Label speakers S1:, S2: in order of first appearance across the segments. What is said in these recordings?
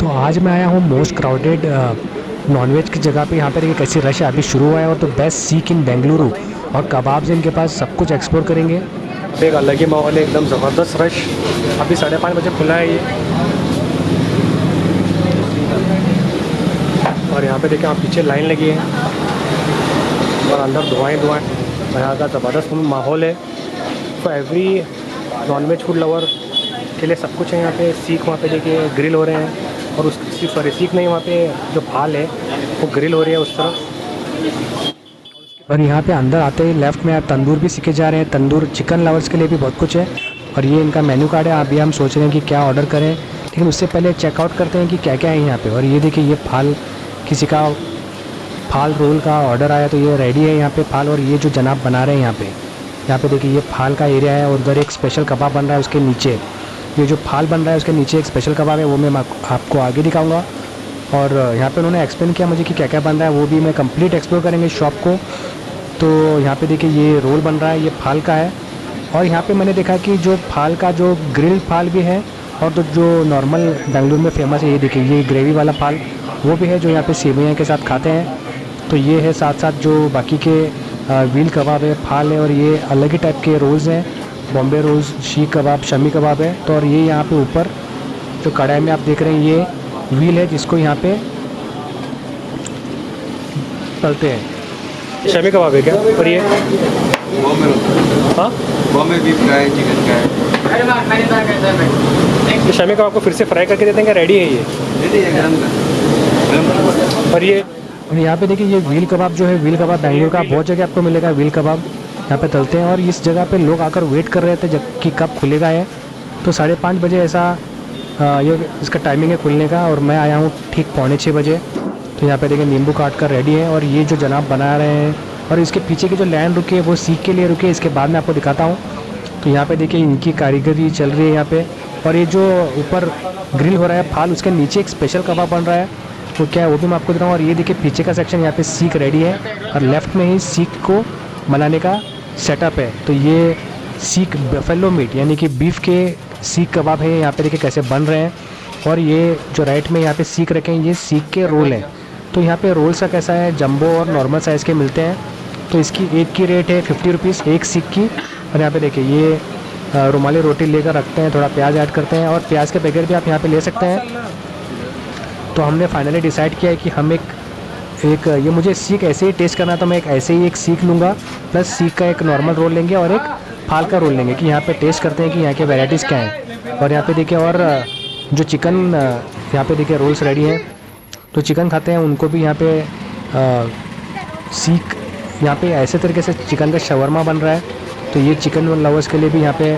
S1: तो आज मैं आया हूँ मोस्ट क्राउडेड नॉनवेज की जगह पे। यहाँ पर एक ऐसी रश अभी शुरू हुआ है और तो बेस्ट सीक इन बेंगलुरु और कबाब्स इनके पास सब कुछ एक्सप्लोर करेंगे। एक अलग ही माहौल है, एकदम ज़बरदस्त रश। अभी 5:30 बजे खुला है ये। और यहाँ पे देखिए आप पीछे लाइन लगी है और अंदर धुआएं और यहाँ का ज़बरदस्त माहौल है। तो एवरी नॉनवेज फूड लवर के लिए सब कुछ है यहाँ पे। सीख वहाँ पे देखिए ग्रिल हो रहे हैं और उस सीख नहीं, वहाँ पे जो फाल है वो ग्रिल हो रही है उस तरफ। और यहाँ पे अंदर आते ही लेफ्ट में आप तंदूर भी सीखे जा रहे हैं। तंदूर चिकन लवर्स के लिए भी बहुत कुछ है और ये इनका मेन्यू कार्ड है। अभी हम सोच रहे हैं कि क्या ऑर्डर करें, लेकिन उससे पहले चेकआउट करते हैं कि क्या क्या है यहाँ पे। और ये देखिए ये फाल, किसी का फाल रोल का ऑर्डर आया तो ये रेडी है यहाँ पे फाल। और ये जो जनाब बना रहे हैं यहाँ पे देखिए ये फाल का एरिया है और उधर एक स्पेशल कबाब बन रहा है उसके नीचे। ये जो फाल बन रहा है उसके नीचे एक स्पेशल कबाब है, वो मैं आपको आगे दिखाऊंगा। और यहाँ पे उन्होंने एक्सप्लेन किया मुझे कि क्या क्या बन रहा है, वो भी मैं कंप्लीट एक्सप्लोर करेंगे शॉप को। तो यहाँ पे देखिए ये रोल बन रहा है, ये फाल का है। और यहाँ पे मैंने देखा कि जो फाल का जो ग्रिल फाल भी है और तो जो नॉर्मल बेंगलुरु में फेमस है, ये देखिए ये ग्रेवी वाला फाल वो भी है जो यहाँ पे सेवइयाँ के साथ खाते हैं। तो ये है, साथ साथ जो बाकी के व्हील कबाब है, फाल है और ये अलग ही टाइप के रोल्स हैं। बॉम्बे रोल्स, शीख कबाब, शमी कबाब है। तो और ये यहाँ पे ऊपर जो कढ़ाई में आप देख रहे हैं ये व्हील है जिसको यहाँ पे तलते हैं। शमी कबाब है क्या? और ये
S2: बॉम्बे बीफ का है, चिकन का है।
S1: तो शमी कबाब को फिर से फ्राई करके देते हैं क्या? रेडी है ये?
S2: रेडी है, गरम।
S1: और ये यहाँ पे देखिए ये व्हील कबाब जो है, व्हील कबाब बेंगलुरु का बहुत जगह आपको मिलेगा। व्हील कबाब यहाँ पे तलते हैं और इस जगह पे लोग आकर वेट कर रहे थे जब कि कब खुलेगा है। तो 5:30 बजे ऐसा ये इसका टाइमिंग है खुलने का और मैं आया हूँ ठीक 5:45 बजे। तो यहाँ पे देखिए नींबू काट कर रेडी है और ये जो जनाब बना रहे हैं और इसके पीछे की जो लाइन रुकी है वो सीख के लिए रुकी है, इसके बाद मैं आपको दिखाता हूँ। तो यहाँ पे देखिए इनकी कारीगरी चल रही है यहाँ पे। और ये जो ऊपर ग्रिल हो रहा है फाल, उसके नीचे एक स्पेशल कबाब बन रहा है, वो क्या है वो भी मैं आपको दिखाऊँ। और ये देखिए पीछे का सेक्शन, यहाँ पे सीख रेडी है और लेफ्ट में ही सीख को बनाने का सेटअप है। तो ये सीख बफेलो मीट यानी कि बीफ के सीख कबाब है, यहाँ पे देखिए कैसे बन रहे हैं। और ये जो राइट में यहाँ पे सीख रखे हैं, ये सीख के रोल हैं। तो यहाँ पे रोल्स का कैसा है, जंबो और नॉर्मल साइज़ के मिलते हैं। तो इसकी एक की रेट है 50 रुपीज़ एक सीख की। और यहाँ पे देखिए ये रुमाली रोटी लेकर रखते हैं, थोड़ा प्याज ऐड करते हैं और प्याज के पैकेट भी आप यहाँ पे ले सकते हैं। तो हमने फाइनली डिसाइड किया है कि हम एक ये मुझे सीख ऐसे ही टेस्ट करना, तो मैं एक ऐसे ही एक सीख लूँगा प्लस सीख का एक नॉर्मल रोल लेंगे और एक फाल का रोल लेंगे कि यहाँ पे टेस्ट करते हैं कि यहाँ के वैराइटीज़ क्या हैं। और यहाँ पे देखिए और जो चिकन यहाँ पे देखिए रोल्स रेडी हैं, तो चिकन खाते हैं उनको भी यहाँ पे सीख यहाँ पे ऐसे तरीके से चिकन का शवरमा बन रहा है। तो ये चिकन लवर्स के लिए भी यहाँ पे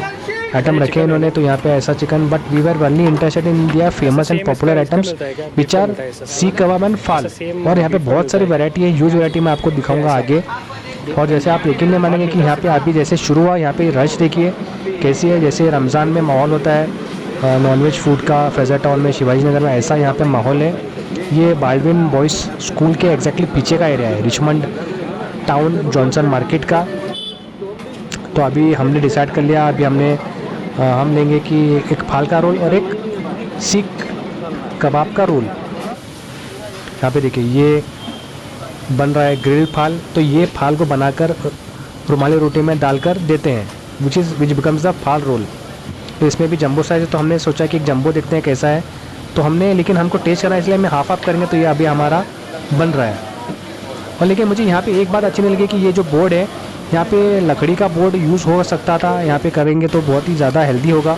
S1: आइटम रखे हैं इन्होंने। तो यहाँ पे ऐसा chicken, but we were only interested in India famous and popular items which are seekh kebab and फाल। और यहाँ पे बहुत सारी वैरायटी है, ह्यूज वैरायटी मैं आपको दिखाऊंगा आगे। और जैसे आप यकीन नहीं मानेंगे कि यहाँ पे अभी जैसे शुरू हुआ, यहाँ पे रश देखिए कैसी है। जैसे रमज़ान में माहौल होता है नॉनवेज फूड का फ्रेजर टाउन में, शिवाजी नगर में, ऐसा यहाँ पे माहौल है। ये बाल्डविन बॉयज़ स्कूल के एग्जैक्टली पीछे का एरिया है, रिचमंड टाउन जॉनसन मार्केट का। तो अभी हमने डिसाइड कर लिया, अभी हम लेंगे कि एक फाल का रोल और एक सीख कबाब का रोल। यहाँ पे देखिए ये बन रहा है ग्रिल फाल। तो ये फाल को बनाकर रुमाली रोटी में डालकर देते हैं which becomes the fall roll. तो इसमें भी जंबो साइज है, तो हमने सोचा कि एक जंबो देखते हैं कैसा है। तो हमने, लेकिन हमको टेस्ट करना है इसलिए हमें हाफ करेंगे। तो ये अभी हमारा बन रहा है। और लेकिन मुझे यहाँ पे एक बात अच्छी नहीं लगी कि ये जो बोर्ड है, यहाँ पे लकड़ी का बोर्ड यूज़ हो सकता था। यहाँ पे करेंगे तो बहुत ही ज़्यादा हेल्दी होगा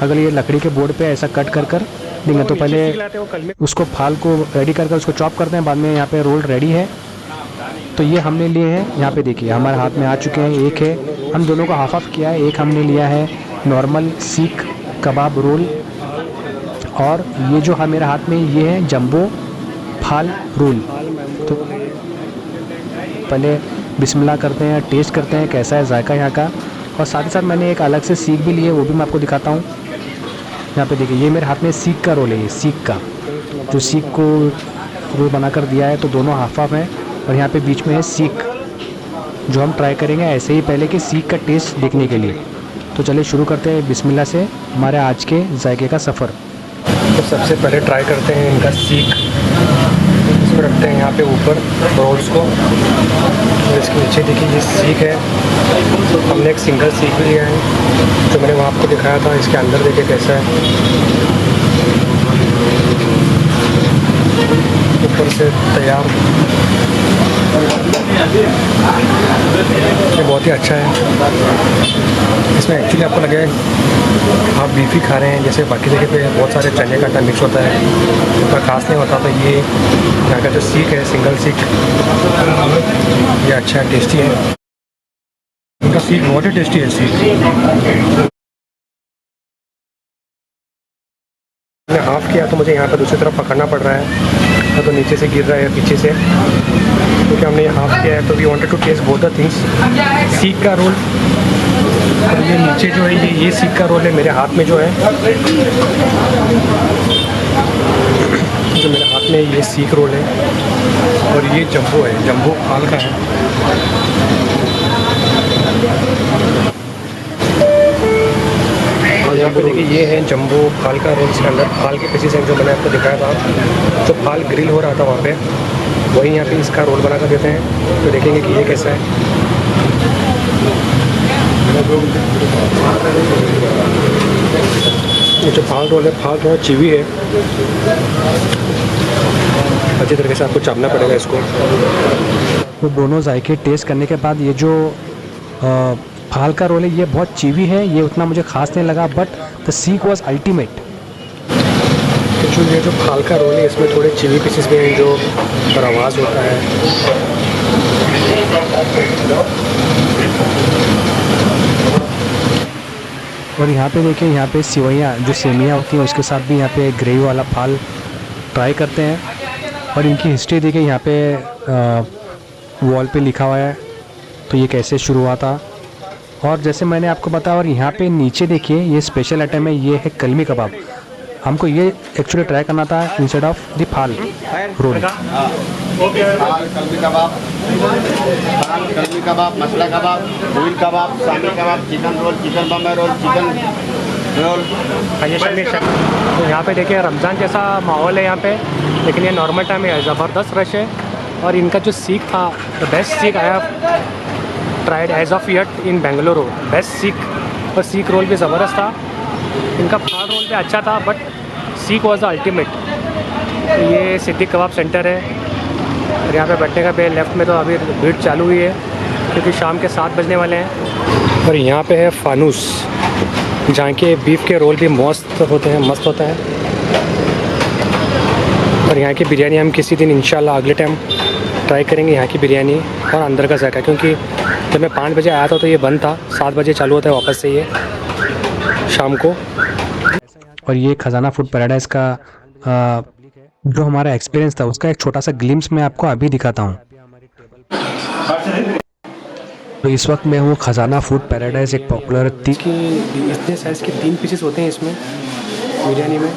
S1: अगर ये लकड़ी के बोर्ड पे ऐसा कट कर देंगे। तो पहले उसको फाल को रेडी कर उसको चॉप करते हैं, बाद में यहाँ पे रोल रेडी है। तो ये हमने लिए हैं, यहाँ पे देखिए हमारे हाथ में आ चुके हैं। एक है, हम दोनों को हाफ किया है। एक हमने लिया है नॉर्मल सीख कबाब रोल और ये जो मेरे हाथ में ये है जंबो फाल रोल। तो पहले बिस्मिल्लाह करते हैं, टेस्ट करते हैं कैसा है जायका यहाँ का। और साथ ही साथ मैंने एक अलग से सीख भी ली है, वो भी मैं आपको दिखाता हूँ। यहाँ पे देखिए ये मेरे हाथ में सीख का रोल है, ये सीख का जो सीख को रोल बनाकर दिया है। तो दोनों हाफ हैं और यहाँ पे बीच में है सीख, जो हम ट्राई करेंगे ऐसे ही पहले कि सीख का टेस्ट देखने के लिए। तो चलिए शुरू करते हैं बिस्मिल्लाह से हमारे आज के जायके का सफ़र।
S3: तो सबसे पहले ट्राई करते हैं इनका सीख। इसको रखते हैं यहाँ पे ऊपर रोल्स को, और इसके नीचे देखिए ये सीख है। हमने एक सिंगल सीख भी लिया है जो मैंने वहाँ आपको दिखाया था। इसके अंदर देखिए कैसा है, ऊपर से तैयार। ये बहुत ही अच्छा है। इसमें एक्चुअली आपको लगे आप बीफ ही खा रहे हैं, जैसे बाकी जगह पे बहुत सारे चने का आटा मिक्स होता है, उतना खास नहीं होता। तो ये यहाँ का जो सीख है, सिंगल सीख, ये अच्छा है, टेस्टी है। इनका सीख बहुत ही टेस्टी है। सीख मैंने हाफ़ किया तो मुझे यहाँ पर दूसरी तरफ पकड़ना पड़ रहा है, तो नीचे से गिर रहा है पीछे से, क्योंकि हमने ये हाफ़ किया है। तो we wanted to taste both the things. Seekh का रोल और ये नीचे जो है ये सीख का रोल है। मेरे हाथ में जो है, जो मेरे हाथ में ये सीख रोल है, और ये जंबो है, जंबो फाल का है। और यहाँ पे देखिए ये है जंबो फाल का रोल। इसके अंदर फाल के पीसेस हैं जो मैंने आपको दिखाया था। जो फाल ग्रिल हो रहा था वहाँ पे, वही यहाँ पे इसका रोल बना कर देते हैं। तो देखेंगे कि ये कैसा है। ये जो फाल रोल है, फाल थोड़ा चीवी है, अच्छी तरीके से आपको चापना पड़ेगा इसको।
S1: तो दोनों जायके टेस्ट करने के बाद ये जो फाल का रोल है ये बहुत चीवी है, ये उतना मुझे खास नहीं लगा, but the seek was ultimate.
S3: जो ये जो फाल का रोल है इसमें थोड़े चिली पीसेस भी हैं जो पर आवाज़ होता है।
S1: और यहाँ पे देखिए, यहाँ पे सिवैयाँ जो सेमियाँ होती हैं उसके साथ भी यहाँ पे ग्रेवी वाला फाल ट्राई करते हैं। और इनकी हिस्ट्री देखिए, यहाँ पे वॉल पे लिखा हुआ है, तो ये कैसे शुरू हुआ था। और जैसे मैंने आपको बताया, और यहाँ पे नीचे देखिए ये स्पेशल आइटम है, ये है कलमी कबाब। हमको ये एक्चुअली ट्राई करना था instead of the fall roll.
S4: Kalmi kebab, masala kebab, भूल kebab, shami kebab, chicken roll, chicken Bombay roll, chicken roll.
S3: तो यहाँ पे देखिए रमज़ान जैसा माहौल है यहाँ पे, लेकिन ये नॉर्मल टाइम है, ज़बरदस्त रश है। और इनका जो सीख था, the best seekh I have tried as of yet in Bengaluru. Best seekh, और सीख रोल भी ज़बरदस्त था। इनका फाल रोल भी अच्छा था, बट सीख वॉज द अल्टीमेट। तो ये सिद्दीक कबाब सेंटर है, और यहाँ पे बैठने का भी लेफ़्ट में तो अभी भीड़ चालू हुई है, क्योंकि शाम के 7 बजने वाले हैं। और यहाँ पे है फानूस, जहाँ के बीफ के रोल भी मस्त होते हैं, मस्त होता है। और यहाँ की बिरयानी हम किसी दिन इंशाल्लाह अगले टाइम ट्राई करेंगे, यहाँ की बिरयानी और अंदर का जायका। क्योंकि जब मैं 5 बजे आया था तो ये बंद था, 7 बजे चालू होता है वापस से ये शाम को।
S1: और ये खजाना फूड पैराडाइज का जो हमारा एक्सपीरियंस था उसका एक छोटा सा ग्लिम्स मैं आपको अभी दिखाता हूँ। तो इस वक्त मैं हूँ खजाना फूड पैराडाइज, एक पॉपुलर
S3: इतने साइज़ के 3 पीसेस होते हैं इसमें बिरयानी में।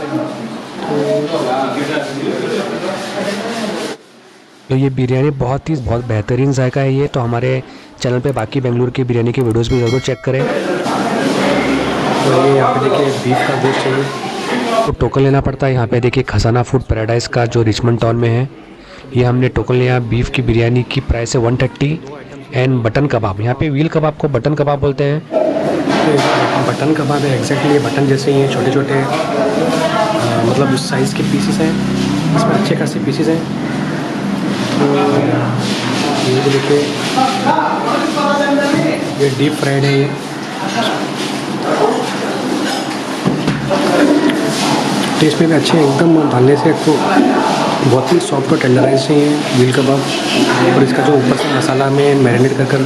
S1: तो ये बिरयानी बहुत बेहतरीन जायका है ये। तो हमारे चैनल पे बाकी बेंगलुरु की बिरयानी के वीडियोस भी ज़रूर चेक करें।
S3: तो ये यहाँ पे देखिए बीफ का गोश्त चाहिए
S1: तो टोकन लेना पड़ता है। यहाँ पे देखिए खजाना फूड पैराडाइज का जो रिचमंड टाउन में है, ये हमने टोकन लिया। बीफ की बिरयानी की प्राइस है 130 एंड बटन कबाब, यहाँ पे व्हील कबाब को बटन कबाब बोलते हैं।
S3: तो बटन कबाब है, एग्जैक्टली ये बटन जैसे ही हैं, छोटे छोटे मतलब उस साइज़ के पीसेस हैं, इसमें अच्छे खासे पीसेस हैं। तो ये भी देखिए, ये डीप फ्राइड है ये। टेस्ट में भी अच्छे हैं एकदम, डालने से आपको बहुत ही सॉफ्ट और टेंडराइज है ये व्हील कबाब। और इसका जो ऊपर से मसाला में मैरिनेट कर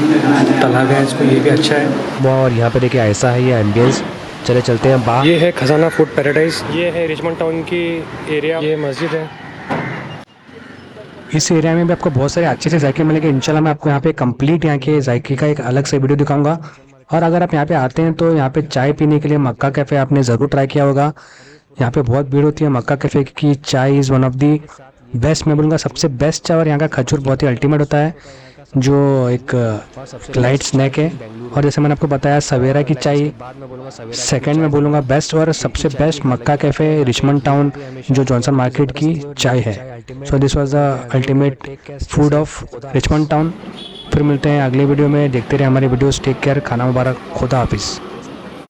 S3: तला गया है इसको, ये भी अच्छा है।
S1: और यहाँ पे देखिए ऐसा है ये एम्बियंस। चले चलते हैं बाहर।
S3: ये है खजाना फूड पैराडाइज, ये है रिचमंड टाउन की एरिया, ये मस्जिद है।
S1: इस एरिया में भी आपको बहुत सारे अच्छे से जायके मिलेंगे। इंशाल्लाह मैं आपको यहाँ पे कंप्लीट यहाँ के जायके का एक अलग से वीडियो दिखाऊंगा। और अगर आप यहाँ पे आते हैं तो यहाँ पे चाय पीने के लिए मक्का कैफ़े आपने ज़रूर ट्राई किया होगा। यहाँ पे बहुत भीड़ होती है। मक्का कैफ़े की चाय is one of the best, मैं बोलूँगा सबसे बेस्ट चाय। और यहाँ का खजूर बहुत ही अल्टीमेट होता है। जो एक लाइट स्नैक है। और जैसे मैंने आपको बताया सवेरा की चाय सेकंड में बोलूँगा बेस्ट, और सबसे बेस्ट मक्का कैफ़े रिचमंड टाउन जो जॉनसन मार्केट की चाय है। So this was the ultimate food of Richmond town. फिर मिलते हैं अगले वीडियो में, देखते रहे हमारे वीडियोस। टेक केयर, खाना मुबारक, खुदा हाफिज़।